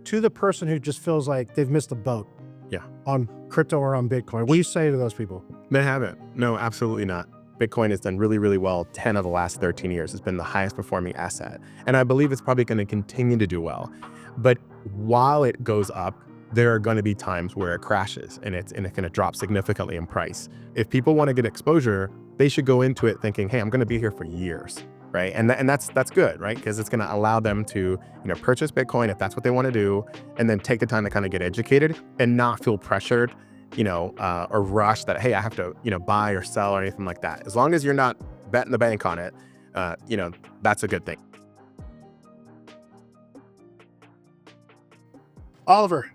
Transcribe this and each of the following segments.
to the person who just feels like they've missed the boat on crypto or on Bitcoin, what do you say to those people? They haven't. No, absolutely not. Bitcoin has done really, really well 10 of the last 13 years. It's been the highest performing asset. And I believe it's probably going to continue to do well. But while it goes up, there are going to be times where it crashes and it's going to drop significantly in price. If people want to get exposure, they should go into it thinking, hey, I'm going to be here for years, right? And that's good, right? Because it's going to allow them to, purchase Bitcoin if that's what they want to do, and then take the time to kind of get educated and not feel pressured, or rushed that, hey, I have to, buy or sell or anything like that. As long as you're not betting the bank on it, that's a good thing. Oliver,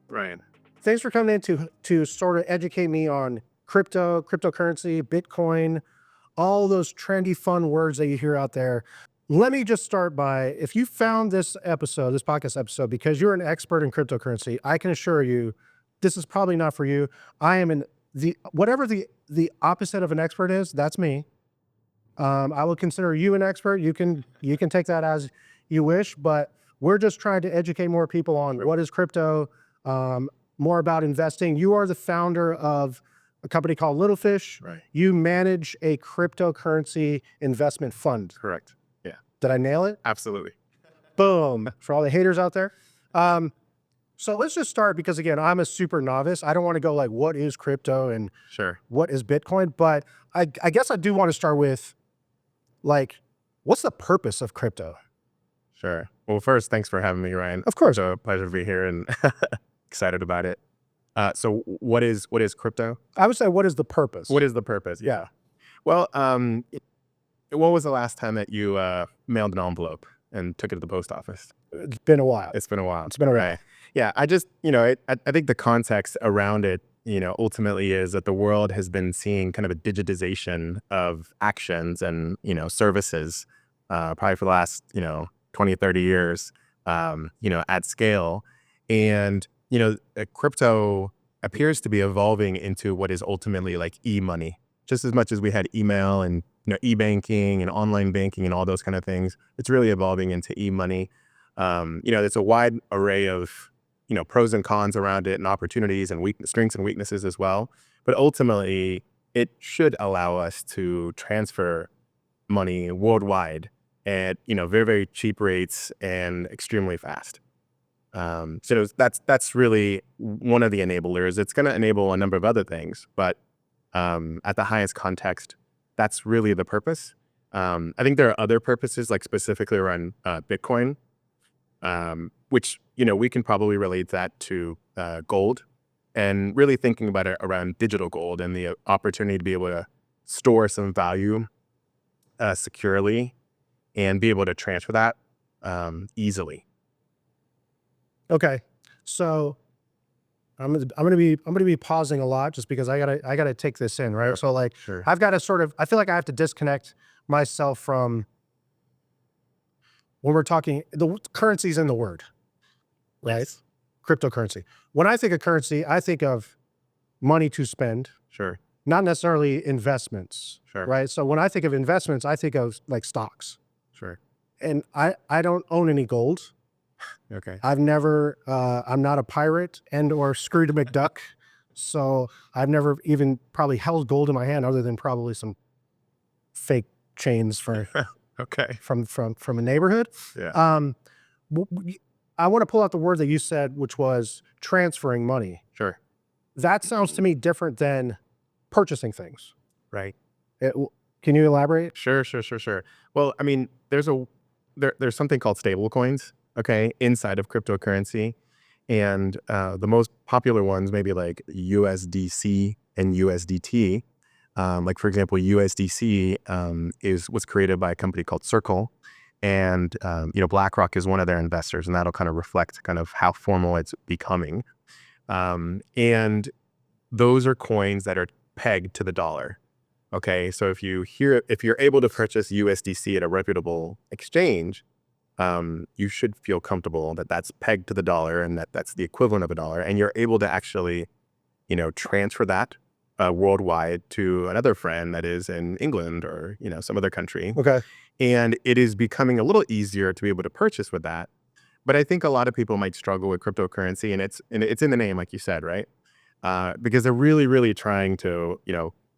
Ryan, thanks for coming in to sort of educate me on crypto, cryptocurrency, Bitcoin, all those trendy, fun words that you hear out there. Let me just start by, if you found this podcast episode, because you're an expert in cryptocurrency, I can assure you, this is probably not for you. I am whatever the opposite of an expert is, that's me. I will consider you an expert. You can take that as you wish, but we're just trying to educate more people on what is crypto, more about investing. You are the founder of a company called Little Fish. Right. You manage a cryptocurrency investment fund. Correct. Yeah. Did I nail it? Absolutely. Boom. For all the haters out there. So let's just start, because again, I'm a super novice. I don't want to go like, what is crypto and Sure. what is Bitcoin? But I guess I do want to start with, like, what's the purpose of crypto? Sure. Well, first, thanks for having me, Ryan. Of course. It's a pleasure to be here and excited about it. So what is crypto? I would say, what is the purpose? What is the purpose? Yeah. Well, when was the last time that you mailed an envelope and took it to the post office? It's been a while. It's been a while. It's been a while. Right. Yeah. I just, I think the context around it, ultimately is that the world has been seeing kind of a digitization of actions and, services, probably for the last, 20, 30 years, at scale. And, crypto appears to be evolving into what is ultimately like e-money. Just as much as we had email and, e-banking and online banking and all those kind of things, it's really evolving into e-money. It's a wide array of, pros and cons around it, and opportunities and strengths and weaknesses as well. But ultimately, it should allow us to transfer money worldwide at, very, very cheap rates and extremely fast. So that's really one of the enablers. It's going to enable a number of other things, but at the highest context, that's really the purpose. I think there are other purposes, like specifically around Bitcoin, which, we can probably relate that to gold, and really thinking about it around digital gold and the opportunity to be able to store some value securely and be able to transfer that easily. Okay. So I'm gonna be pausing a lot, just because I gotta take this in, right? So like, Sure. I've got to I feel like I have to disconnect myself from, when we're talking, the currency's in the word, right? Yes. Cryptocurrency. When I think of currency, I think of money to spend, Sure. not necessarily investments, Sure. right? So when I think of investments, I think of like stocks. Sure. And I don't own any gold. Okay. I've never, I'm not a pirate and or Scrooge McDuck. So I've never even probably held gold in my hand, other than probably some fake chains Okay. from a neighborhood. Yeah. I want to pull out the word that you said, which was transferring money. Sure. That sounds to me different than purchasing things. Right. Can you elaborate? Sure. Well, I mean, there's something called stable coins, okay, inside of cryptocurrency. And the most popular ones, maybe like USDC and USDT. Like, for example, USDC was created by a company called Circle. And, BlackRock is one of their investors, and that'll kind of reflect kind of how formal it's becoming. And those are coins that are pegged to the dollar. Okay, so if you're able to purchase USDC at a reputable exchange, you should feel comfortable that that's pegged to the dollar and that's the equivalent of a dollar, and you're able to actually, transfer that worldwide to another friend that is in England or some other country. Okay. And it is becoming a little easier to be able to purchase with that. But I think a lot of people might struggle with cryptocurrency, and it's in the name, like you said, right? Because they're really, really trying to,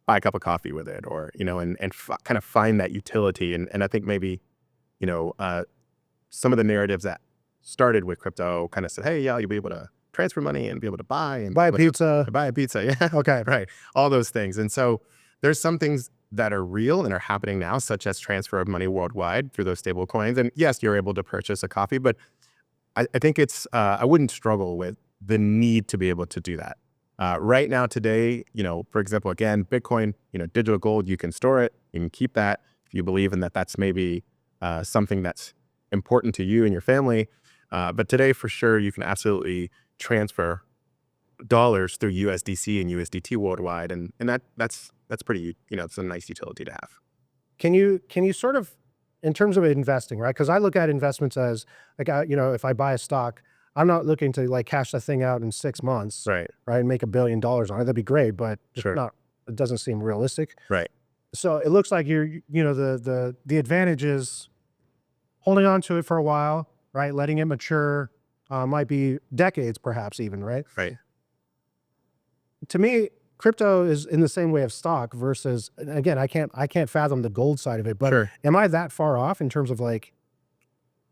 buy a cup of coffee with it, or kind of find that utility. And I think maybe, you know, uh, some of the narratives that started with crypto kind of said, hey, yeah, you'll be able to transfer money and be able to buy and Buy a pizza. buy a pizza. Yeah. Okay. Right. All those things. And so there's some things that are real and are happening now, such as transfer of money worldwide through those stable coins. And yes, you're able to purchase a coffee, but I think I wouldn't struggle with the need to be able to do that. Right now, today, for example, again, Bitcoin, digital gold, you can store it, you can keep that if you believe in that. That's maybe something that's important to you and your family. But today, for sure, you can absolutely transfer dollars through USDC and USDT worldwide, and that's pretty, it's a nice utility to have. Can you sort of, in terms of investing, right? Because I look at investments as like, if I buy a stock, I'm not looking to like cash the thing out in 6 months, Right. right, and make $1 billion on it. That'd be great, but it's Sure. not. It doesn't seem realistic. Right. So it looks like the advantage is holding on to it for a while, right? Letting it mature, might be decades, perhaps even, right? Right. To me, crypto is in the same way of stock versus, and again, I can't fathom the gold side of it, but Sure. am I that far off in terms of like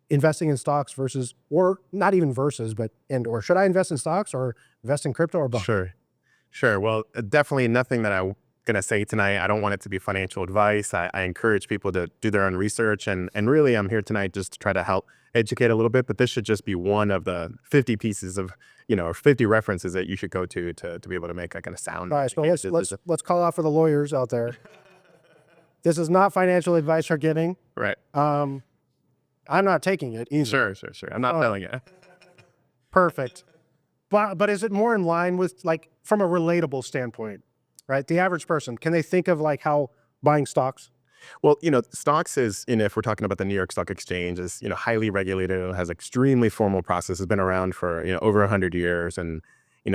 investing in stocks versus, or not even versus, but, or should I invest in stocks or invest in crypto or both? Sure. Sure. Well, definitely nothing that I'm going to say tonight. I don't want it to be financial advice. I encourage people to do their own research. And really, I'm here tonight just to try to help educate a little bit. But this should just be one of the 50 pieces of, or 50 references that you should go to be able to make a kind of sound. All right, so let's call out for the lawyers out there. This is not financial advice you're giving. Right. I'm not taking it either. Sure. I'm not telling you. Perfect. But is it more in line with, like, from a relatable standpoint, right? The average person, can they think of like how buying stocks? Well, stocks is, if we're talking about the New York Stock Exchange, is, highly regulated. It has extremely formal process. It's been around for, over 100 years. And,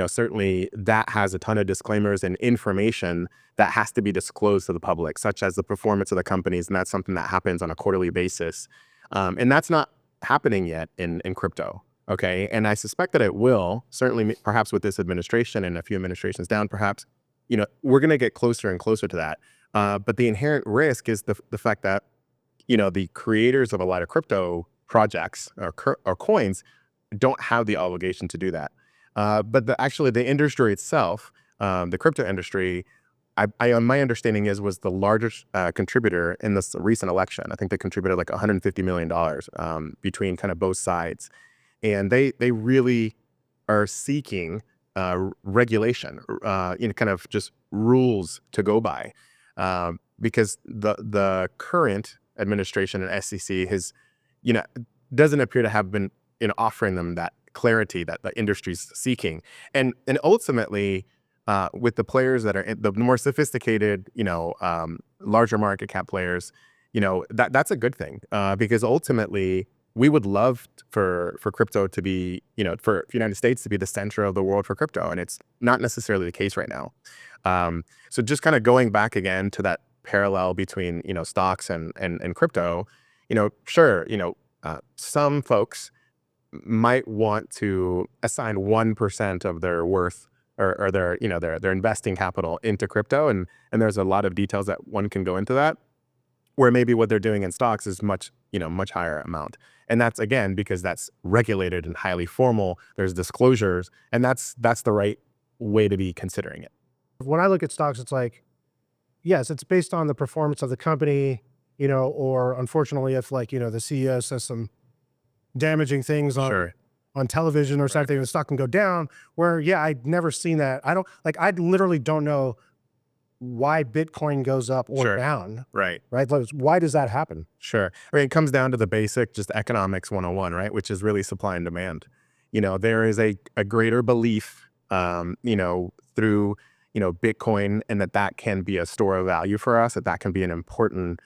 certainly that has a ton of disclaimers and information that has to be disclosed to the public, such as the performance of the companies. And that's something that happens on a quarterly basis. And that's not happening yet in crypto. Okay. And I suspect that it will, certainly, perhaps with this administration and a few administrations down, perhaps, we're going to get closer and closer to that. But the inherent risk is the fact that, the creators of a lot of crypto projects or coins don't have the obligation to do that. But the industry itself, the crypto industry, my understanding was the largest contributor in this recent election. I think they contributed like $150 million between kind of both sides. And they really are seeking regulation, kind of just rules to go by, because the current administration and SEC has, doesn't appear to have been, offering them that clarity that the industry's seeking, and ultimately, with the players that are the more sophisticated, larger market cap players, that's a good thing, because ultimately, we would love for crypto to be, for the United States to be the center of the world for crypto. And it's not necessarily the case right now. So just kind of going back again to that parallel between, stocks and crypto, sure, some folks might want to assign 1% of their worth or their investing capital into crypto. And there's a lot of details that one can go into that, where maybe what they're doing in stocks is much higher amount. And that's, again, because that's regulated and highly formal. There's disclosures, and that's the right way to be considering it. When I look at stocks, it's like, yes, it's based on the performance of the company, or unfortunately, if like, the CEO says some damaging things on television or something, the stock can go down. Where, yeah, I'd never seen that. I literally don't know why Bitcoin goes up or down. Right. Like, why does that happen? Sure. I mean, it comes down to the basic, just economics 101, right? Which is really supply and demand. There is a greater belief, through, Bitcoin, and that can be a store of value for us, that can be an important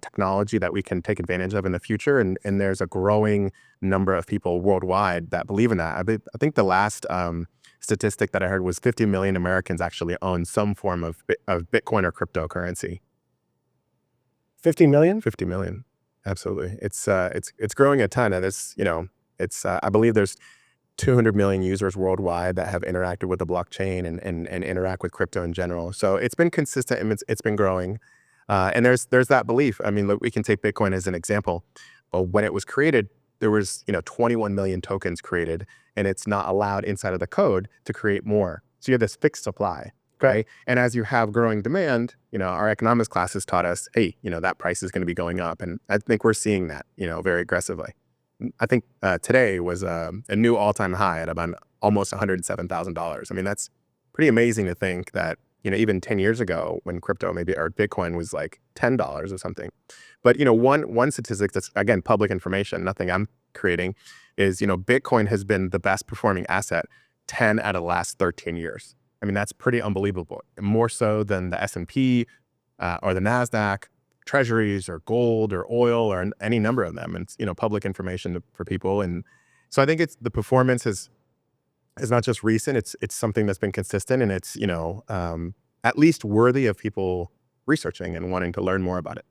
technology that we can take advantage of in the future. And there's a growing number of people worldwide that believe in that. I think the last statistic that I heard was 50 million Americans actually own some form of Bitcoin or cryptocurrency. 50 million? 50 million. Absolutely. It's growing a ton. And it's, It's I believe there's 200 million users worldwide that have interacted with the blockchain and interact with crypto in general. So it's been consistent and it's been growing. And there's that belief. I mean, look, we can take Bitcoin as an example. But when it was created, there was 21 million tokens created, and it's not allowed inside of the code to create more. So you have this fixed supply, right? And as you have growing demand, our economics classes taught us, hey, that price is going to be going up, and I think we're seeing that, very aggressively. I think today was a new all-time high at about almost $107,000. I mean, that's pretty amazing to think that, even 10 years ago when crypto or Bitcoin was like $10 or something. But, one statistic that's, again, public information, nothing I'm creating, is, Bitcoin has been the best performing asset 10 out of the last 13 years. I mean, that's pretty unbelievable. More so than the S&P or the NASDAQ, treasuries or gold or oil or any number of them. And it's, public information for people. And so I think the performance is not just recent, it's something that's been consistent, and it's, at least worthy of people researching and wanting to learn more about it.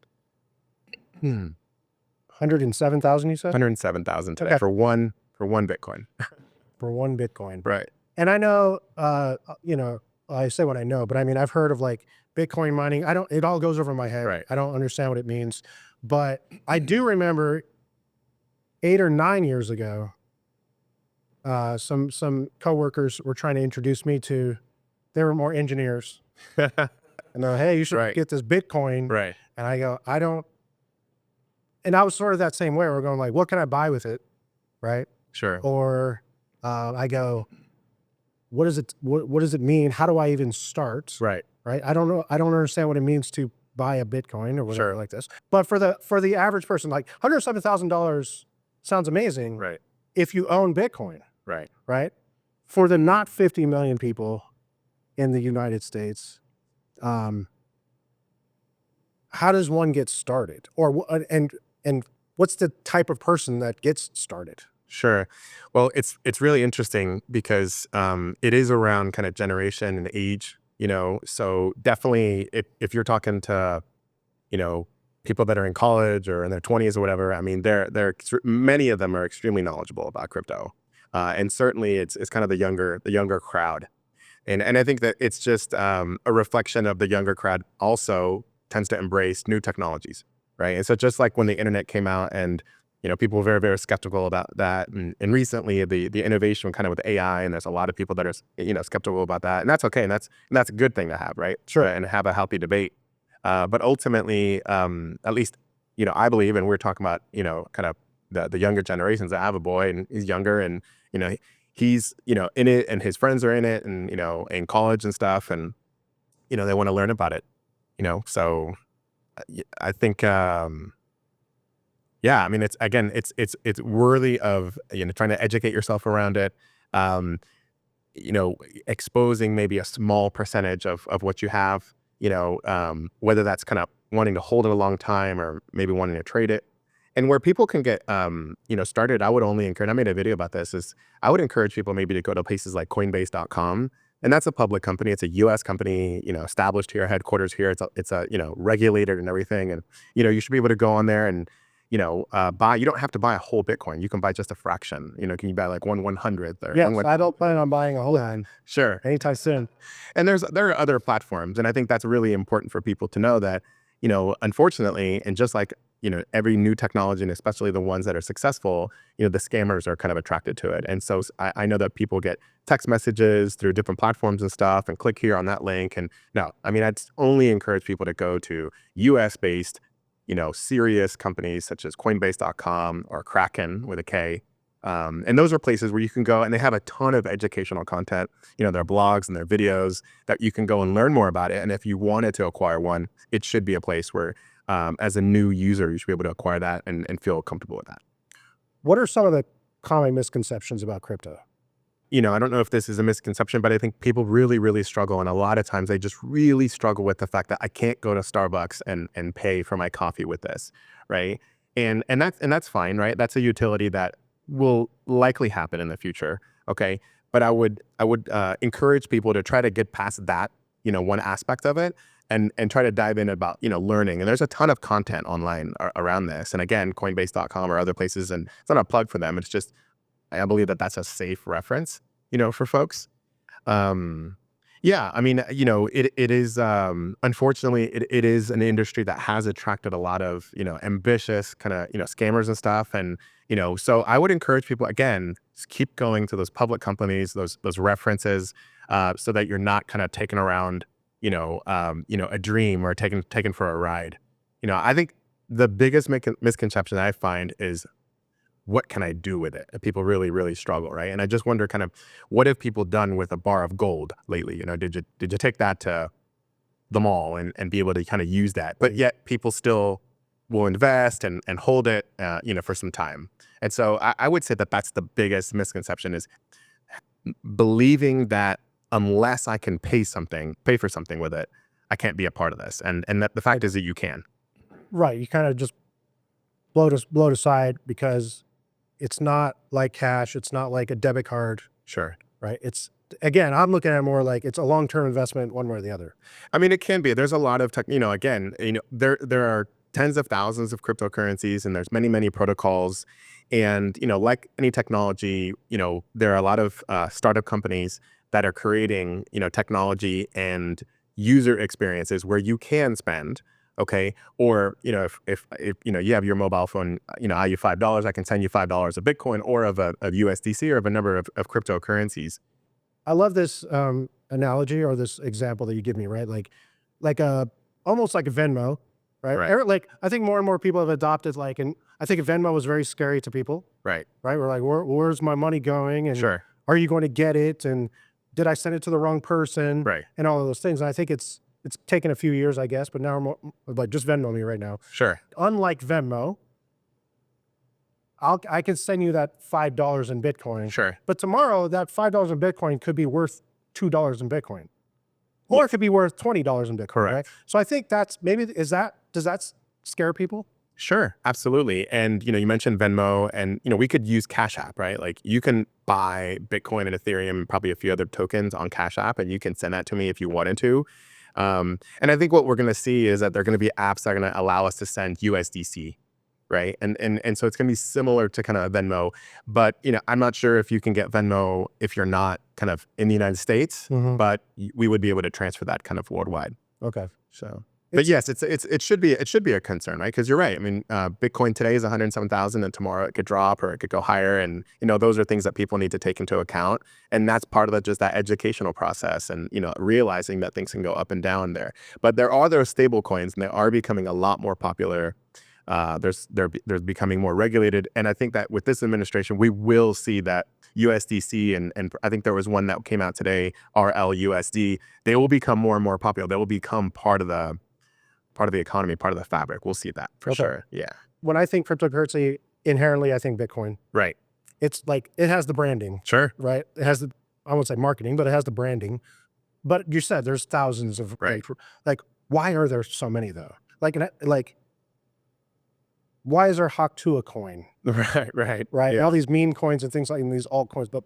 107,000, you said? 107,000 today for one Bitcoin. For one Bitcoin. Right. And I know, I say what I know, but I mean, I've heard of like Bitcoin mining. It all goes over my head. Right. I don't understand what it means, but I do remember 8 or 9 years ago, some coworkers were trying to introduce me to, they were more engineers. And they're, hey, you should get this Bitcoin. Right. And I go, I don't. And I was sort of that same way. We're going like, what can I buy with it? Right. Sure. Or I go, what does it mean? How do I even start? Right. Right. I don't know. I don't understand what it means to buy a Bitcoin or whatever like this. But for the average person, like $107,000 sounds amazing. Right. If you own Bitcoin. Right. Right. For the not 50 million people in the United States, how does one get started? Or and what's the type of person that gets started? Sure. Well, it's really interesting because it is around kind of generation and age, so definitely if you're talking to, people that are in college or in their 20s or whatever, I mean, many of them are extremely knowledgeable about crypto. And certainly it's kind of the younger crowd. And I think that it's just a reflection of the younger crowd also tends to embrace new technologies, right? And so just like when the internet came out and, people were very, very skeptical about that. And recently the innovation kind of with AI, and there's a lot of people that are, skeptical about that. And that's okay. And that's a good thing to have, right? Sure. And have a healthy debate. But ultimately, at least, I believe, and we're talking about, kind of the younger generations. I have a boy and he's younger and, he's, in it and his friends are in it and, in college and stuff. And, they want to learn about it, so I think, yeah, I mean, it's worthy of, trying to educate yourself around it, exposing maybe a small percentage of what you have, whether that's kind of wanting to hold it a long time or maybe wanting to trade it. And where people can get, started, I would only encourage, I made a video about this, is I would encourage people maybe to go to places like Coinbase.com. And that's a public company. It's a US company, established here, headquarters here. It's a regulated and everything. And, you should be able to go on there and, buy, you don't have to buy a whole Bitcoin. You can buy just a fraction, can you buy like 1/100th? Or yes, I don't plan on buying a whole line. Sure. Anytime soon. And there are other platforms. And I think that's really important for people to know that, unfortunately, and just like, every new technology, and especially the ones that are successful, the scammers are kind of attracted to it. And so I know that people get text messages through different platforms and stuff and click here on that link. And no, I mean, I'd only encourage people to go to US-based, serious companies such as Coinbase.com or Kraken with a K. And those are places where you can go and they have a ton of educational content, their blogs and their videos that you can go and learn more about it. And if you wanted to acquire one, it should be a place where, as a new user, you should be able to acquire that and feel comfortable with that. What are some of the common misconceptions about crypto? I don't know if this is a misconception, but I think people really, really struggle. And a lot of times they just really struggle with the fact that I can't go to Starbucks and pay for my coffee with this, right? And that's fine, right? That's a utility that will likely happen in the future, okay? But I would encourage people to try to get past that, one aspect of it and try to dive in about, learning. And there's a ton of content online around this. And again, Coinbase.com or other places, and it's not a plug for them. It's just I believe that that's a safe reference, for folks. Yeah, I mean, it is, unfortunately, it is an industry that has attracted a lot of, ambitious kind of, scammers and stuff. And, so I would encourage people, again, just keep going to those public companies, those references, so that you're not kind of taken around, a dream or taken for a ride. I think the biggest misconception I find is, what can I do with it? And people really, really struggle, right? And I just wonder, kind of, what have people done with a bar of gold lately? Did you take that to the mall and be able to kind of use that? But yet people still will invest and hold it, for some time. And so I would say that that's the biggest misconception, is believing that unless I can pay for something with it, I can't be a part of this. And that the fact is that you can. Right. You kind of just blow it aside because it's not like cash. It's not like a debit card, Sure. right? It's, again, I'm looking at it more like it's a long-term investment one way or the other. I mean, it can be. There's a lot of again, there are tens of thousands of cryptocurrencies, and there's many, many protocols. And, like any technology, there are a lot of startup companies that are creating, technology and user experiences where you can spend. Okay. Or, if you have your mobile phone, I you $5, I can send you $5 of Bitcoin or of USDC or of a number of cryptocurrencies. I love this analogy or this example that you give me, right? Like almost like a Venmo, right? Right. Like, I think more and more people have adopted, and I think Venmo was very scary to people, Right. right? We're like, where's my money going? And Sure. are you going to get it? And did I send it to the wrong person? Right. And all of those things. And I think it's taken a few years, I guess, but now like, just Venmo me right now. Sure. Unlike Venmo, I can send you that $5 in Bitcoin. Sure. But tomorrow that $5 in Bitcoin could be worth $2 in Bitcoin. Or it could be worth $20 in Bitcoin. Correct. Right? So I think does that scare people? Sure, absolutely. And, you mentioned Venmo, and, we could use Cash App, right? Like, you can buy Bitcoin and Ethereum and probably a few other tokens on Cash App, and you can send that to me if you wanted to. And I think what we're going to see is that there are going to be apps that are going to allow us to send USDC, right? And so it's going to be similar to kind of Venmo, but, I'm not sure if you can get Venmo if you're not kind of in the United States, but we would be able to transfer that kind of worldwide. Okay. So, but yes, it should be a concern, right? Because you're right. I mean, Bitcoin today is 107,000, and tomorrow it could drop or it could go higher, and those are things that people need to take into account, and that's part of just that educational process, and realizing that things can go up and down there. But there are those stable coins, and they are becoming a lot more popular. They're becoming more regulated, and I think that with this administration, we will see that USDC and I think there was one that came out today, RLUSD. They will become more and more popular. They will become part of the economy, part of the fabric. We'll see that for sure. Yeah. When I think cryptocurrency, inherently I think Bitcoin. Right. It's like, it has the branding. Sure. Right? It has I won't say marketing, but it has the branding. But you said there's thousands of, right. Like, why are there so many though? Like, why is there Haktua coin? Right. Right. Yeah. And all these meme coins and things like these altcoins, but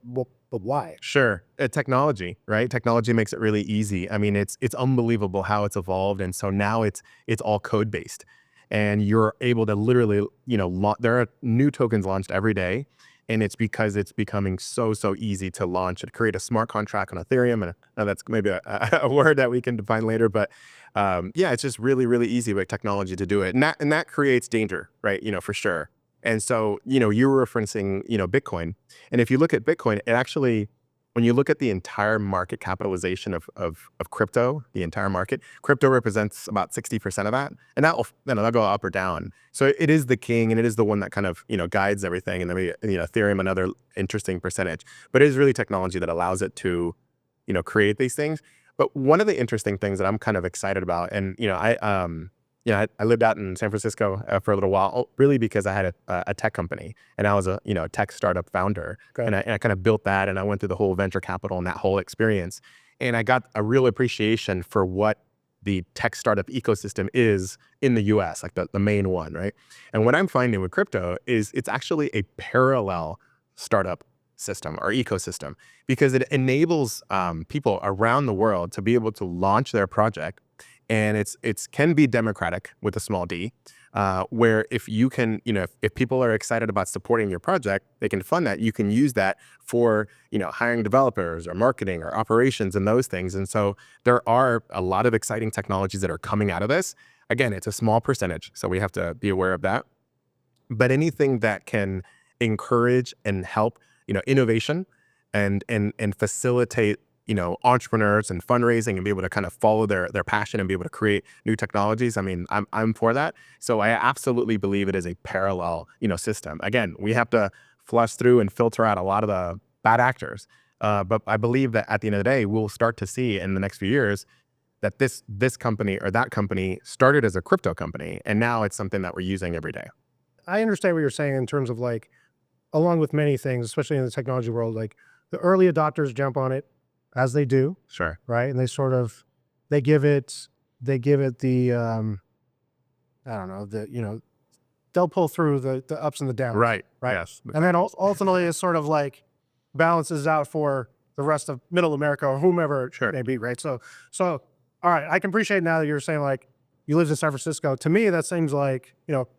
why? Sure. Technology, right? Technology makes it really easy. I mean, it's unbelievable how it's evolved. And so now it's all code based, and you're able to literally, there are new tokens launched every day. And it's because it's becoming so easy to launch and create a smart contract on Ethereum. And that's maybe a word that we can define later. But yeah, it's just really, really easy with technology to do it. And that creates danger, right? For sure. And so, you were referencing, Bitcoin. And if you look at Bitcoin, it actually, when you look at the entire market capitalization of crypto, the entire market, crypto represents about 60% of that. And that'll go up or down. So it is the king, and it is the one that kind of, guides everything. And then Ethereum, another interesting percentage. But it is really technology that allows it to, create these things. But one of the interesting things that I'm kind of excited about, and, I lived out in San Francisco for a little while, really because I had a tech company, and I was a tech startup founder. Okay. And I kind of built that, and I went through the whole venture capital and that whole experience, and I got a real appreciation for what the tech startup ecosystem is in the US, like the main one, right? And what I'm finding with crypto is it's actually a parallel startup system or ecosystem, because it enables people around the world to be able to launch their project And it's can be democratic with a small d, where if you can, if people are excited about supporting your project, they can fund that. You can use that for, hiring developers or marketing or operations and those things. And so there are a lot of exciting technologies that are coming out of this. Again, it's a small percentage, so we have to be aware of that. But anything that can encourage and help, innovation and facilitate, entrepreneurs and fundraising and be able to kind of follow their passion and be able to create new technologies. I mean, I'm for that. So I absolutely believe it is a parallel, system. Again, we have to flush through and filter out a lot of the bad actors. But I believe that at the end of the day, we'll start to see in the next few years that this company or that company started as a crypto company, and now it's something that we're using every day. I understand what you're saying in terms of like, along with many things, especially in the technology world, like the early adopters jump on it as they do, Sure. right? And they give it the, I don't know, they'll pull through the ups and the downs. Right. Right. Yes. And then ultimately it sort of like balances out for the rest of middle America or whomever it Sure. may be. Right. So, all right. I can appreciate now that you're saying like you lived in San Francisco. To me, that seems like,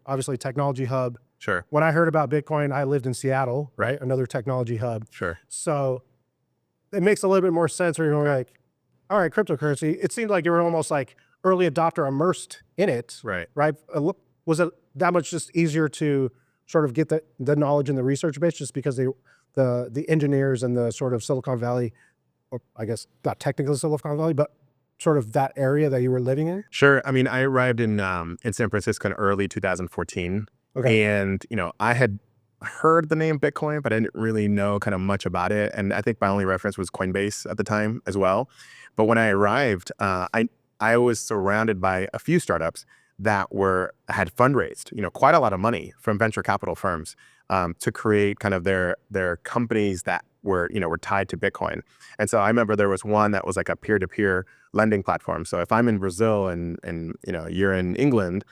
obviously technology hub. Sure. When I heard about Bitcoin, I lived in Seattle, right? Another technology hub. Sure. So it makes a little bit more sense where you're like, all right, cryptocurrency. It seemed like you were almost like early adopter immersed in it. Right. Right. Was it that much just easier to sort of get the knowledge and the research base just because the engineers and the sort of Silicon Valley, or I guess not technically Silicon Valley, but sort of that area that you were living in? Sure. I mean, I arrived in San Francisco in early 2014. Okay. And, I had heard the name Bitcoin, but I didn't really know kind of much about it. And I think my only reference was Coinbase at the time as well. But when I arrived, I was surrounded by a few startups that had fundraised, quite a lot of money from venture capital firms to create kind of their companies that were tied to Bitcoin. And so I remember there was one that was like a peer-to-peer lending platform. So if I'm in Brazil and you're in England,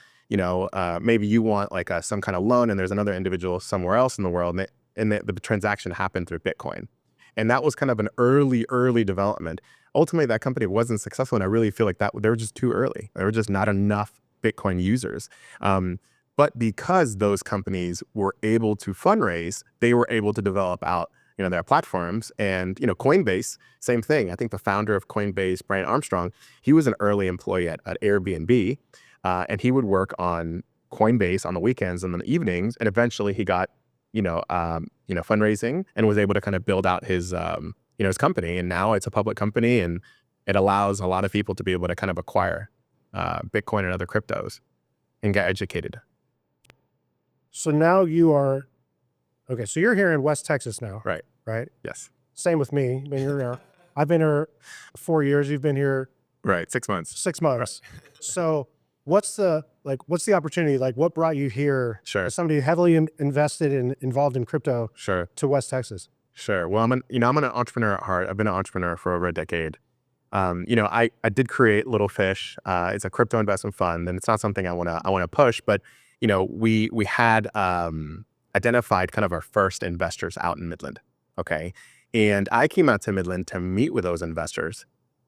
maybe you want like some kind of loan and there's another individual somewhere else in the world and the transaction happened through Bitcoin. And that was kind of an early development. Ultimately, that company wasn't successful. And I really feel like that they were just too early. There were just not enough Bitcoin users. But because those companies were able to fundraise, they were able to develop out their platforms. And Coinbase, same thing. I think the founder of Coinbase, Brian Armstrong, he was an early employee at Airbnb. And he would work on Coinbase on the weekends and in the evenings. And eventually he got, fundraising and was able to kind of build out his company. And now it's a public company and it allows a lot of people to be able to kind of acquire Bitcoin and other cryptos and get educated. So now you are, okay, so you're here in West Texas now. Right. Right? Yes. Same with me. I mean, you're here. I've been here 4 years. You've been here Right. 6 months. 6 months. Right. So what's the opportunity? Like what brought you here? Sure. As somebody heavily invested and involved in crypto. Sure. To West Texas? Sure. Well, I'm an entrepreneur at heart. I've been an entrepreneur for over a decade. I did create Little Fish. It's a crypto investment fund, and it's not something I want to push, but we had identified kind of our first investors out in Midland. Okay. And I came out to Midland to meet with those investors.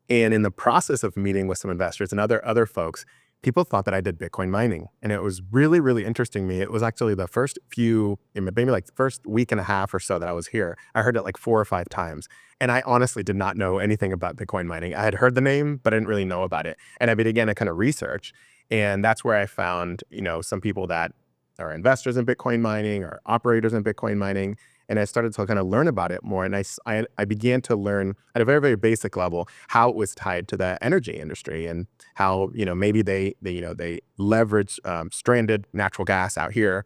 And in the process of meeting with some investors and other folks, people thought that I did Bitcoin mining. And it was really, really interesting to me. It was actually the first maybe like the first week and a half or so that I was here. I heard it like 4 or 5 times. And I honestly did not know anything about Bitcoin mining. I had heard the name, but I didn't really know about it. And I began to kind of research. And that's where I found, some people that are investors in Bitcoin mining or operators in Bitcoin mining. And I started to kind of learn about it more. And I began to learn at a very, very basic level how it was tied to the energy industry and how, maybe they leverage stranded natural gas out here,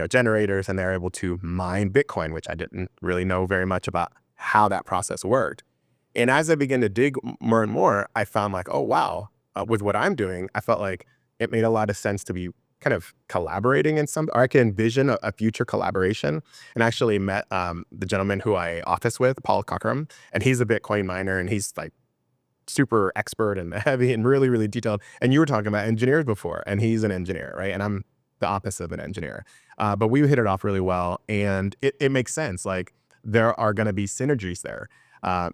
generators, and they're able to mine Bitcoin, which I didn't really know very much about how that process worked. And as I began to dig more and more, I found like, oh, wow, with what I'm doing, I felt like it made a lot of sense to be kind of collaborating or I can envision a future collaboration. And I actually met the gentleman who I office with, Paul Cockram, and he's a Bitcoin miner and he's like super expert and heavy and really, really detailed. And you were talking about engineers before, and he's an engineer, right? And I'm the opposite of an engineer. But we hit it off really well. And it makes sense. Like there are going to be synergies there.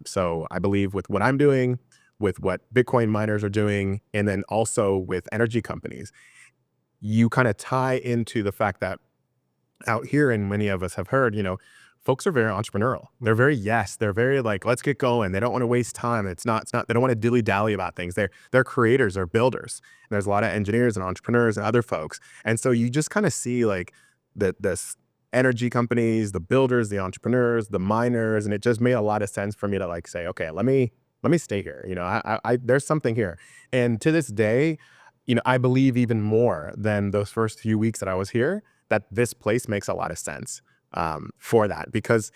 So I believe with what I'm doing, with what Bitcoin miners are doing, and then also with energy companies, you kind of tie into the fact that out here, and many of us have heard, folks are very entrepreneurial. They're very, they're very like, let's get going. They don't want to waste time. It's not, they don't want to dilly dally about things. They're creators, they're builders. And there's a lot of engineers and entrepreneurs and other folks. And so you just kind of see like this energy companies, the builders, the entrepreneurs, the miners. And it just made a lot of sense for me to like say, okay, let me stay here. There's something here. And to this day, I believe even more than those first few weeks that I was here, that this place makes a lot of sense for that, because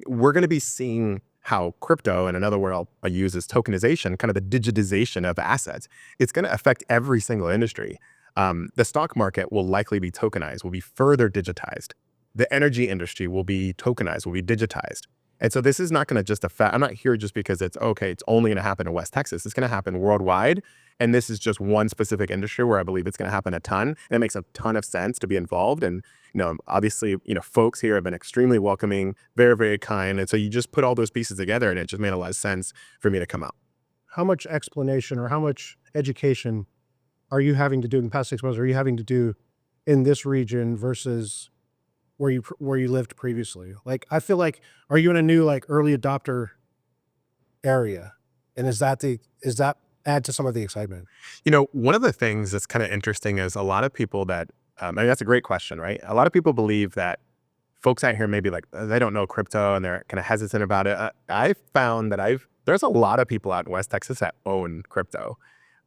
we're going to be seeing how crypto, and another word I'll use is tokenization, kind of the digitization of assets. It's going to affect every single industry. The stock market will likely be tokenized, will be further digitized. The energy industry will be tokenized, will be digitized. And so this is not going to just affect, I'm not here just because it's only going to happen in West Texas. It's going to happen worldwide. And this is just one specific industry where I believe it's going to happen a ton. And it makes a ton of sense to be involved. And, obviously, folks here have been extremely welcoming, very, very kind. And so you just put all those pieces together and it just made a lot of sense for me to come out. How much explanation or how much education are you having to do in the past 6 months? Are you having to do in this region versus where you lived previously? Like, I feel like, are you in a new like early adopter area? And is that add to some of the excitement? One of the things that's kind of interesting is a lot of people that, that's a great question, right? A lot of people believe that folks out here maybe like, they don't know crypto and they're kind of hesitant about it. I found that there's a lot of people out in West Texas that own crypto.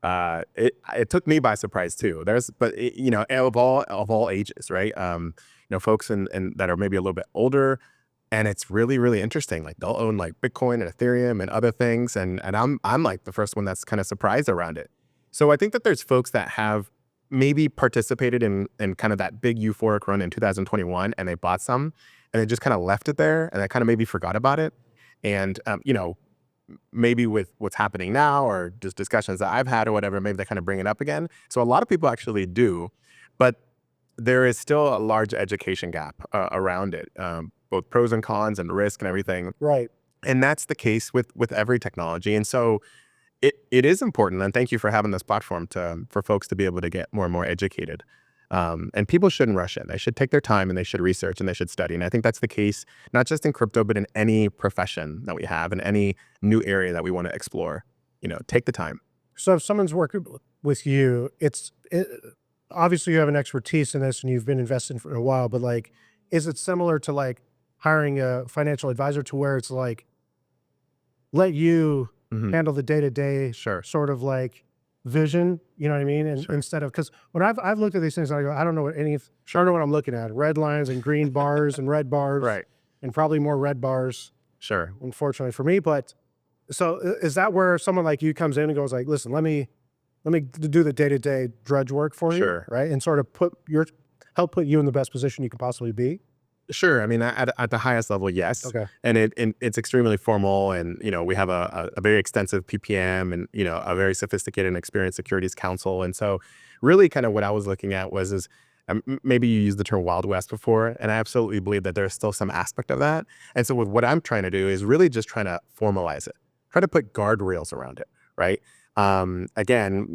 It took me by surprise too. Of all ages, right? Folks and that are maybe a little bit older, and it's really, really interesting. Like they'll own like Bitcoin and Ethereum and other things, and I'm like the first one that's kind of surprised around it. So I think that there's folks that have maybe participated in kind of that big euphoric run in 2021, and they bought some, and they just kind of left it there, and they kind of maybe forgot about it, and maybe with what's happening now or just discussions that I've had or whatever, maybe they kind of bring it up again. So a lot of people actually do, but there is still a large education gap around it, both pros and cons and risk and everything. Right. And that's the case with every technology. And so it is important. And thank you for having this platform for folks to be able to get more and more educated. And people shouldn't rush in. They should take their time and they should research and they should study. And I think that's the case, not just in crypto, but in any profession that we have, in any new area that we want to explore. Take the time. So if someone's working with you, obviously you have an expertise in this and you've been investing for a while, but like, is it similar to like hiring a financial advisor to where it's like, let you handle the day-to-day sort of like vision, you know what I mean? And instead of, because when I've looked at these things, I go, I don't know what I don't know what I'm looking at. Red lines and green bars and red bars, Right. And probably more red bars. Sure. Unfortunately for me, but so is that where someone like you comes in and goes like, listen, let me do the day-to-day drudge work for you, right? And sort of help put you in the best position you could possibly be? Sure. I mean, at the highest level, yes. Okay. And it's extremely formal, and we have a very extensive PPM, and a very sophisticated and experienced securities counsel. And so, really, kind of what I was looking at was maybe you used the term Wild West before, and I absolutely believe that there's still some aspect of that. And so, with what I'm trying to do is really just trying to formalize it, try to put guardrails around it, right? Again,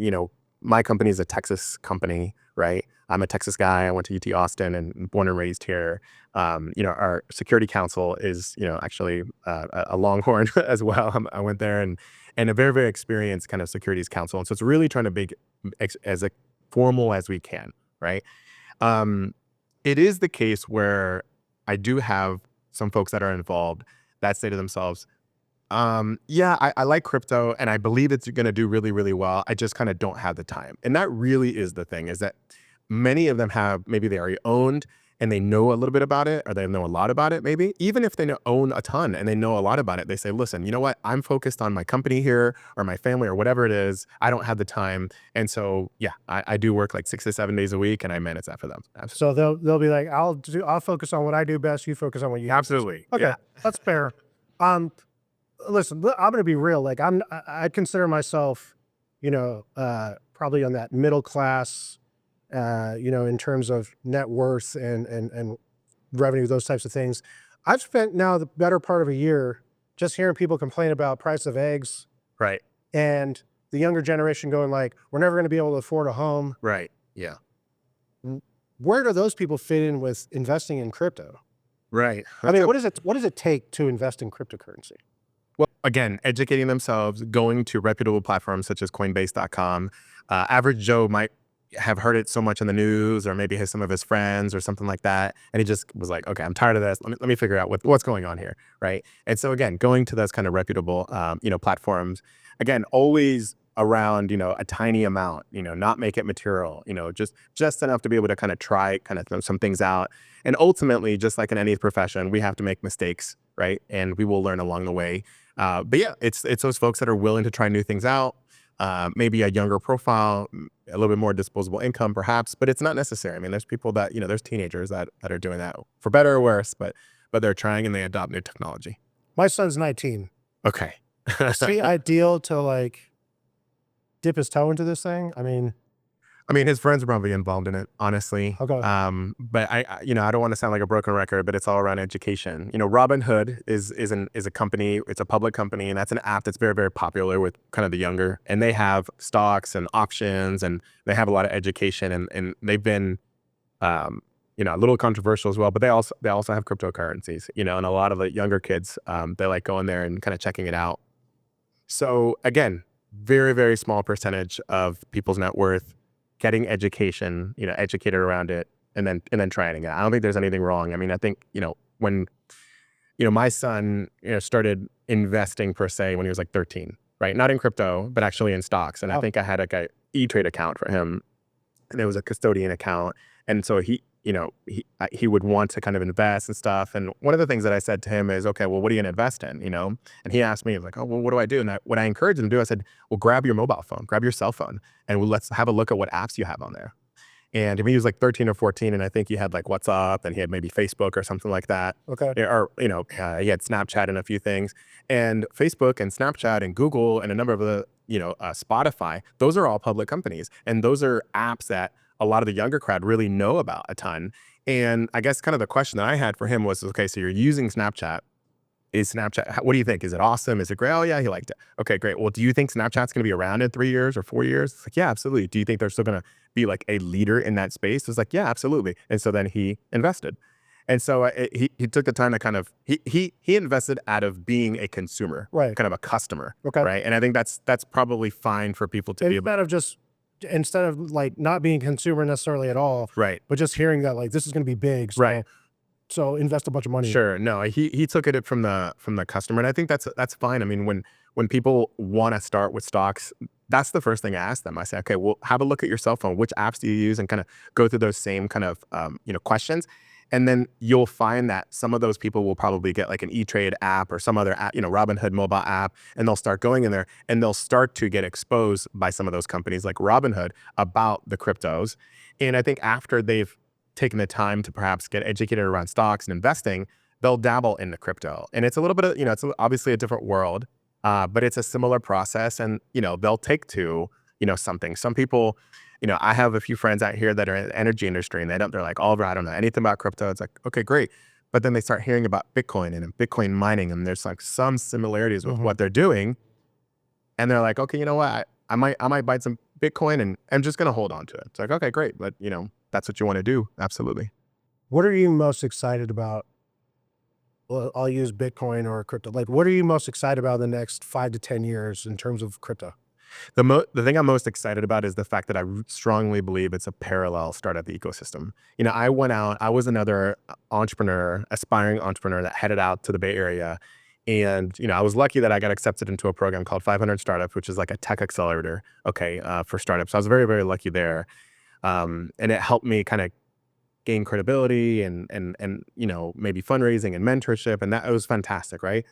my company is a Texas company, right? I'm a Texas guy. I went to UT Austin and born and raised here. Our security counsel is, actually a Longhorn as well. I went there and a very, very experienced kind of securities counsel. And so it's really trying to make as formal as we can, right? It is the case where I do have some folks that are involved that say to themselves, I like crypto and I believe it's going to do really, really well. I just kind of don't have the time. And that really is the thing, is that many of them maybe they already owned and they know a little bit about it, or they know a lot about it, maybe. Even if they own a ton and they know a lot about it, they say, listen, you know what? I'm focused on my company here or my family or whatever it is. I don't have the time. And so, I do work like 6 to 7 days a week and I manage that for them. Absolutely. So they'll be like, I'll focus on what I do best. You focus on what you do best. Absolutely. Okay. Yeah. That's fair. Listen, I'm going to be real. Like I consider myself, probably on that middle class, in terms of net worth and revenue, those types of things. I've spent now the better part of a year just hearing people complain about price of eggs. Right. and the younger generation going like, we're never going to be able to afford a home. Right. Yeah. Where do those people fit in with investing in crypto? Right. I mean, what does it take to invest in cryptocurrency? Well, again, educating themselves, going to reputable platforms such as Coinbase.com. Average Joe might have heard it so much in the news, or maybe some of his friends or something like that, and he just was like, "Okay, I'm tired of this. Let me figure out what's going on here." Right. And so again, going to those kind of reputable, platforms. Again, always around, a tiny amount. Not make it material. Just enough to be able to kind of try some things out. And ultimately, just like in any profession, we have to make mistakes, right? And we will learn along the way. But yeah, it's those folks that are willing to try new things out. Maybe a younger profile, a little bit more disposable income, perhaps, but it's not necessary. I mean, there's people that there's teenagers that are doing that for better or worse, but they're trying and they adopt new technology. My son's 19. Okay, Is he ideal to like dip his toe into this thing? I mean, his friends are probably involved in it, honestly. Okay. But I don't want to sound like a broken record, but it's all around education. Robinhood is a company. It's a public company, and that's an app that's very, very popular with kind of the younger. And they have stocks and options, and they have a lot of education, and they've been, a little controversial as well. But they also have cryptocurrencies. And a lot of the younger kids, they like going there and kind of checking it out. So again, very, very small percentage of people's net worth getting education, educated around it, and then trying it. I don't think there's anything wrong. I mean, I think, when, my son, started investing per se when he was like 13, right? Not in crypto, but actually in stocks. And I think I had like a E-Trade account for him, and it was a custodian account. And so he would want to kind of invest and stuff. And one of the things that I said to him is, okay, well, what are you going to invest in? And he asked me, he was like, oh, well, what do I do? And what I encouraged him to do, I said, well, grab your mobile phone, grab your cell phone, and let's have a look at what apps you have on there. And he was like 13 or 14, and I think he had like WhatsApp, and he had maybe Facebook or something like that. Okay. Or, he had Snapchat and a few things. And Facebook and Snapchat and Google and a number of the, Spotify, those are all public companies. And those are apps that a lot of the younger crowd really know about a ton. And I guess kind of the question that I had for him was, okay, so you're using Snapchat. What do you think? Is it awesome? Is it great? Oh yeah, he liked it. Okay, great. Well, do you think Snapchat's going to be around in 3 years or 4 years? It's like, yeah, absolutely. Do you think they're still going to be like a leader in that space? It's like, yeah, absolutely. And so then he invested. And so he took the time to kind of, he invested out of being a consumer, Right. kind of a customer. Okay. Right. And I think that's probably fine for people to be able instead of like not being a consumer necessarily at all, Right. but just hearing that like this is going to be big, so, Right. So invest a bunch of money. Sure. No, he took it from the customer, and I think that's fine. I mean, when people want to start with stocks, that's the first thing I ask them. I say, okay, well, have a look at your cell phone. Which apps do you use, and kind of go through those same kind of questions, and then you'll find that some of those people will probably get like an E-Trade app or some other app, Robinhood mobile app, and they'll start going in there, and they'll start to get exposed by some of those companies like Robinhood about the cryptos. And I think after they've taken the time to perhaps get educated around stocks and investing, they'll dabble in the crypto. And it's a little bit of, it's obviously a different world, but it's a similar process. And, they'll take to, something. Some people, I have a few friends out here that are in the energy industry, and they're like, Oliver, I don't know anything about crypto. It's like, okay, great. But then they start hearing about Bitcoin and Bitcoin mining, and there's like some similarities with what they're doing. And they're like, okay, you know what? I might buy some Bitcoin, and I'm just going to hold on to it. It's like, okay, great. But, that's what you want to do. Absolutely. What are you most excited about? Well, I'll use Bitcoin or crypto. Like, what are you most excited about in the next 5 to 10 years in terms of crypto? The thing I'm most excited about is the fact that I strongly believe it's a parallel startup ecosystem. I was another aspiring entrepreneur that headed out to the Bay Area. And, I was lucky that I got accepted into a program called 500 Startups, which is like a tech accelerator, for startups. So I was very, very lucky there. And it helped me kind of gain credibility and maybe fundraising and mentorship. And it was fantastic, right?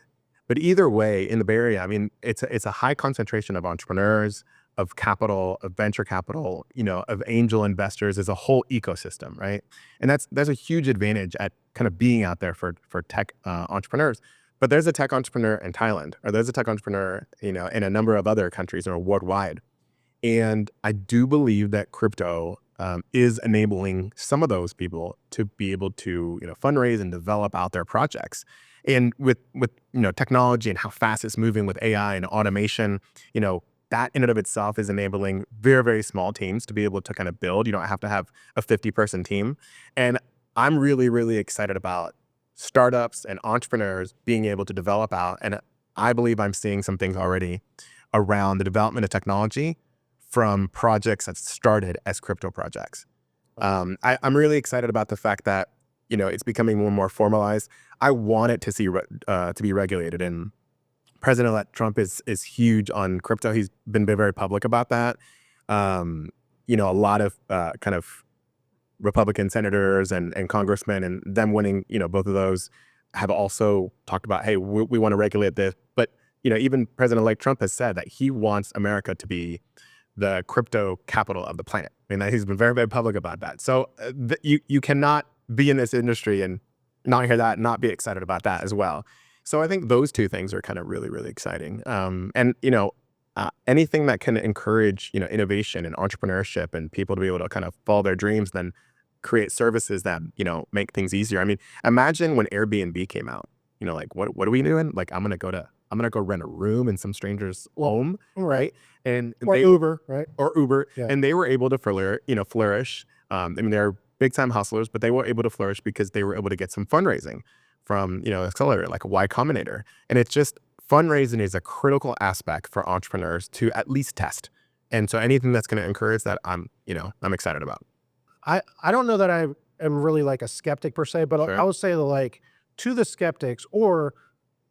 But either way, in the Bay Area, I mean, it's a high concentration of entrepreneurs, of capital, of venture capital, of angel investors. Is a whole ecosystem, right? And there's a huge advantage at kind of being out there for tech entrepreneurs. But there's a tech entrepreneur in Thailand, or there's a tech entrepreneur, in a number of other countries or worldwide. And I do believe that crypto is enabling some of those people to be able to, fundraise and develop out their projects. And with technology and how fast it's moving with AI and automation, that in and of itself is enabling very, very small teams to be able to kind of build. You don't have to have a 50-person team. And I'm really, really excited about startups and entrepreneurs being able to develop out. And I believe I'm seeing some things already around the development of technology from projects that started as crypto projects. I'm really excited about the fact that, it's becoming more and more formalized. I want it to be regulated, and President-elect Trump is huge on crypto. He's been very public about that. A lot of kind of Republican senators and congressmen, and them winning, both of those, have also talked about, hey, we want to regulate this. But, even President-elect Trump has said that he wants America to be the crypto capital of the planet. I mean, he's been very, very public about that. So you cannot be in this industry and not hear that, and not be excited about that as well. So I think those two things are kind of really, really exciting. And anything that can encourage, innovation and entrepreneurship and people to be able to kind of follow their dreams, then create services that, make things easier. I mean, imagine when Airbnb came out, like what are we doing? Like, I'm going to go rent a room in some stranger's home. Right. And Or Uber, right? Or Uber. Yeah. And they were able to flourish. I mean, they're big time hustlers, but they were able to flourish because they were able to get some fundraising from, accelerator like a Y Combinator. And it's just, fundraising is a critical aspect for entrepreneurs to at least test. And so anything that's going to encourage that, I'm excited about. I don't know that I am really like a skeptic per se, but Sure. I would say that, like, to the skeptics or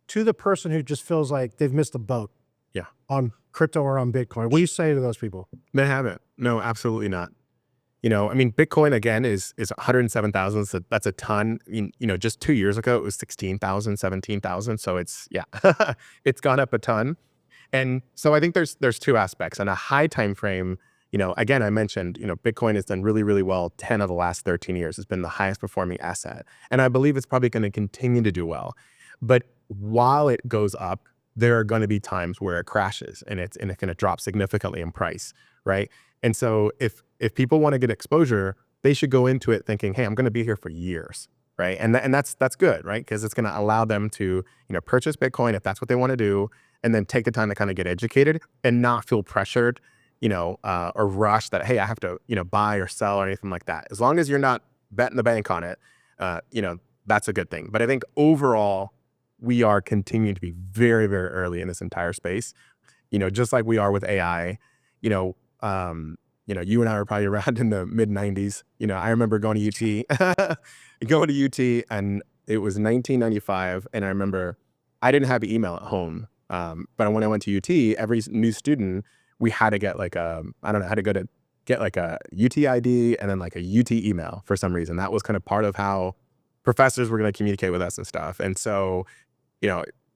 to the person who just feels like they've missed the boat Yeah. on crypto or on Bitcoin, what do you say to those people? They haven't. No, absolutely not. I mean, Bitcoin again is 107,000. So that's a ton. I mean, just 2 years ago, it was 16,000, 17,000. So it's, it's gone up a ton. And so I think there's two aspects. On a high time frame, again, I mentioned, Bitcoin has done really, really well 10 of the last 13 years. It's been the highest performing asset. And I believe it's probably going to continue to do well. But while it goes up, there are going to be times where it crashes and it's going to drop significantly in price, right? And so if people want to get exposure, they should go into it thinking, hey, I'm going to be here for years, right? And that's good, right? Because it's going to allow them to, purchase Bitcoin if that's what they want to do, and then take the time to kind of get educated and not feel pressured, or rushed that, hey, I have to, buy or sell or anything like that. As long as you're not betting the bank on it, that's a good thing. But I think overall, we are continuing to be very, very early in this entire space, just like we are with AI. You and I were probably around in the mid 90s. I remember going to UT, and it was 1995. And I remember I didn't have email at home. But when I went to UT, every new student, we had to get like get like a UT ID and then like a UT email for some reason. That was kind of part of how professors were going to communicate with us and stuff. And so,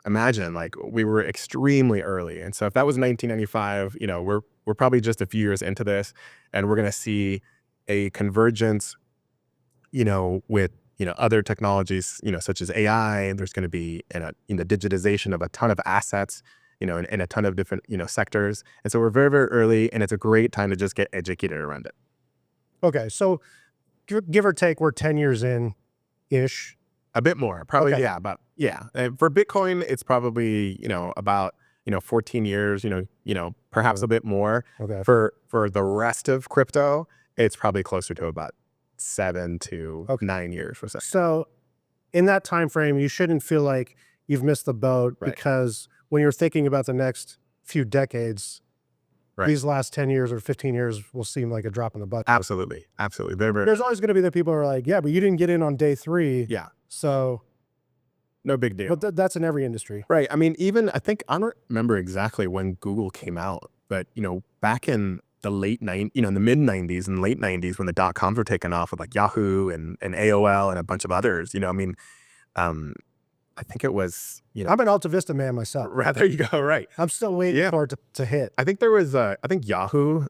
imagine, like, we were extremely early. And so if that was 1995, we're probably just a few years into this, and we're going to see a convergence, with, other technologies, such as AI. There's going to be the digitization of a ton of assets, in a ton of different, sectors. And so we're very, very early, and it's a great time to just get educated around it. Okay. So give or take, we're 10 years in-ish. A bit more, probably. Okay. Yeah. And for Bitcoin, it's probably, about, 14 years, perhaps a bit more. Okay. For the rest of crypto, it's probably closer to about 7 to 9 years or so. So in that time frame, you shouldn't feel like you've missed the boat, Right. because when you're thinking about the next few decades, Right. these last 10 years or 15 years will seem like a drop in the bucket. Absolutely. Very, very, There's always going to be the people who are like, yeah, but you didn't get in on day 3. yeah, So, no big deal. but that's in every industry. Right. I mean, even I don't remember exactly when Google came out, but back in the late in the mid 90s and late 90s, when the .coms were taking off with like Yahoo and AOL and a bunch of others, I think it was, I'm an Alta Vista man myself. there you go. Right. I'm still waiting for it to hit. I think there was I think Yahoo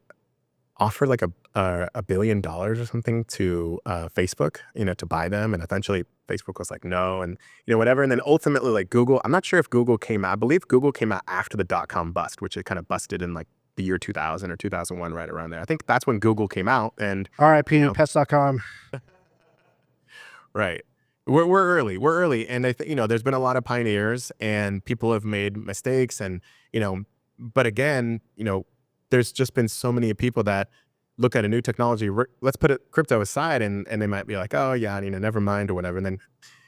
offered like a $1 billion or something to Facebook, to buy them, and eventually Facebook was like no, and whatever, and then ultimately like Google. I'm not sure if Google came out. I believe Google came out after the .com bust, which it kind of busted in like the year 2000 or 2001, right around there. I think that's when Google came out. And RIP pets.com. Right. We're early, and I think there's been a lot of pioneers, and people have made mistakes, and But again, there's just been so many people that look at a new technology. Let's put crypto aside, and they might be like, oh yeah, never mind or whatever. And then,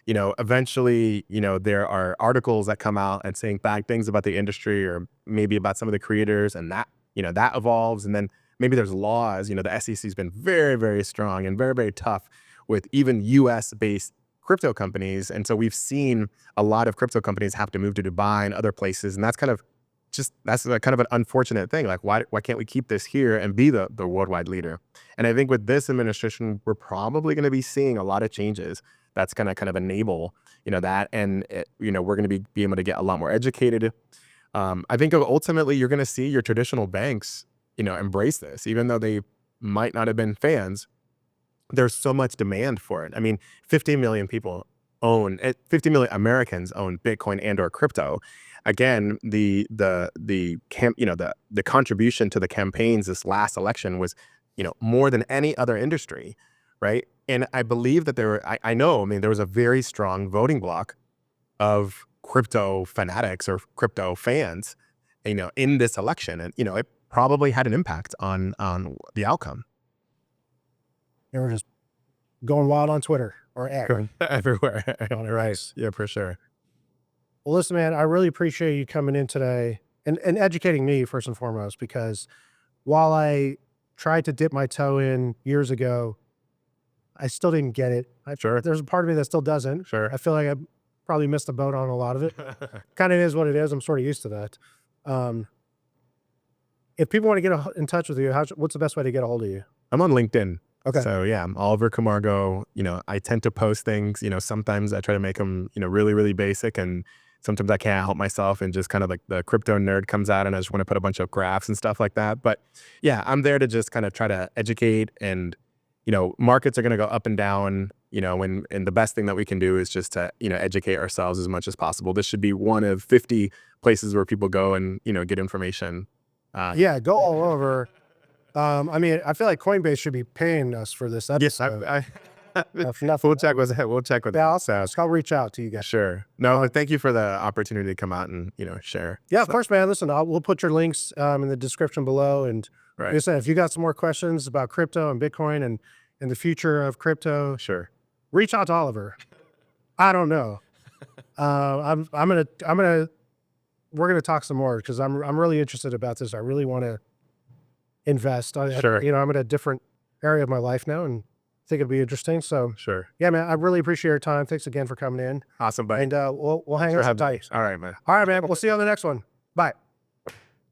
eventually, there are articles that come out and saying bad things about the industry or maybe about some of the creators, and that that evolves. And then maybe there's laws. The SEC has been very, very strong and very, very tough with even U.S. based crypto companies. And so we've seen a lot of crypto companies have to move to Dubai and other places. And that's kind of an unfortunate thing. Like, why can't we keep this here and be the worldwide leader? And I think with this administration, we're probably going to be seeing a lot of changes that's going to kind of enable, that. And, we're going to be able to get a lot more educated. I think ultimately you're going to see your traditional banks, embrace this, even though they might not have been fans. There's so much demand for it. I mean, 50 million Americans own Bitcoin and or crypto. Again, the contribution to the campaigns this last election was, more than any other industry, right? And I believe that there was a very strong voting bloc of crypto fanatics or crypto fans, in this election. And, it probably had an impact on the outcome. They were just going wild on Twitter or X. Going everywhere. On it, right. Yeah, for sure. Well, listen, man, I really appreciate you coming in today and educating me first and foremost, because while I tried to dip my toe in years ago, I still didn't get it. Sure. There's a part of me that still doesn't. Sure. I feel like I probably missed the boat on a lot of it. Kind of is what it is. I'm sort of used to that. If people want to get in touch with you, what's the best way to get a hold of you? I'm on LinkedIn. Okay. So yeah, I'm Oliver Camargo. I tend to post things, sometimes I try to make them, really, really basic, and sometimes I can't help myself and just kind of like the crypto nerd comes out and I just want to put a bunch of graphs and stuff like that. But yeah, I'm there to just kind of try to educate, and, markets are going to go up and down, and the best thing that we can do is just to, educate ourselves as much as possible. This should be one of 50 places where people go and, get information. Yeah, go all over. I mean, I feel like Coinbase should be paying us for this episode. Yes, we'll check with that. I'll reach out to you guys. Sure. No, thank you for the opportunity to come out and, share. Yeah, of course, man. Listen, we'll put your links in the description below. And like I said, if you got some more questions about crypto and Bitcoin and the future of crypto, sure, reach out to Oliver. I don't know. We're gonna talk some more, because I'm really interested about this. I really want to invest. Sure. I'm in a different area of my life now, and think it'd be interesting. So sure. Yeah, man, I really appreciate your time. Thanks again for coming in. Awesome, buddy. And we'll hang out tight. All right, man. All right, man. We'll see you on the next one. Bye.